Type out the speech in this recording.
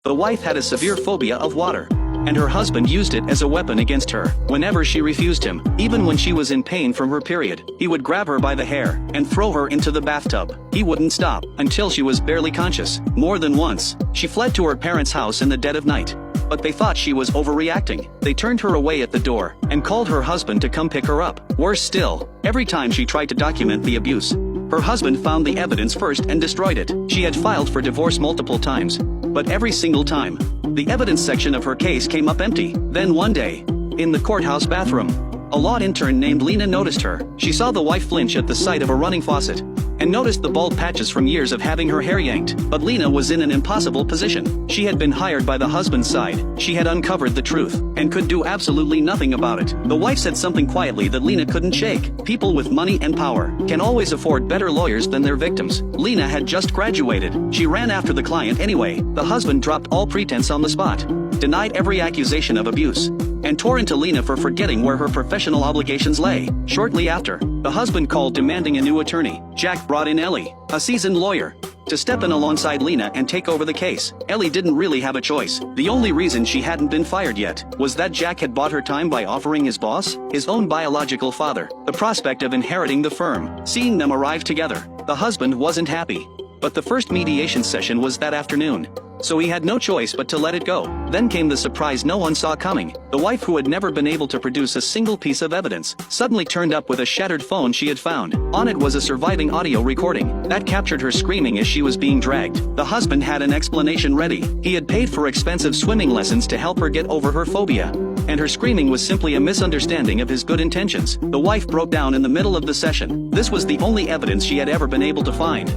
The wife had a severe phobia of water, and her husband used it as a weapon against her. Whenever she refused him, even when she was in pain from her period, he would grab her by the hair and throw her into the bathtub. He wouldn't stop until she was barely conscious. More than once, she fled to her parents' house in the dead of night, but they thought she was overreacting. They turned her away at the door and called her husband to come pick her up. Worse still, every time she tried to document the abuse, her husband found the evidence first and destroyed it. She had filed for divorce multiple times, but every single time, the evidence section of her case came up empty. Then one day, in the courthouse bathroom, a law intern named Lena noticed her. She saw the wife flinch at the sight of a running faucet, and noticed the bald patches from years of having her hair yanked. But Lena was in an impossible position. She had been hired by the husband's side. She had uncovered the truth, and could do absolutely nothing about it. The wife said something quietly that Lena couldn't shake. People with money and power can always afford better lawyers than their victims. Lena had just graduated. She ran after the client anyway. The husband dropped all pretense on the spot, denied every accusation of abuse, and tore into Lena for forgetting where her professional obligations lay. Shortly after, the husband called demanding a new attorney. Jack brought in Ellie, a seasoned lawyer, to step in alongside Lena and take over the case. Ellie didn't really have a choice. The only reason she hadn't been fired yet was that Jack had bought her time by offering his boss, his own biological father, the prospect of inheriting the firm. Seeing them arrive together, the husband wasn't happy. But the first mediation session was that afternoon, so he had no choice but to let it go. Then came the surprise no one saw coming. The wife, who had never been able to produce a single piece of evidence, suddenly turned up with a shattered phone she had found. On it was a surviving audio recording that captured her screaming as she was being dragged. The husband had an explanation ready. He had paid for expensive swimming lessons to help her get over her phobia, and her screaming was simply a misunderstanding of his good intentions. The wife broke down in the middle of the session. This was the only evidence she had ever been able to find.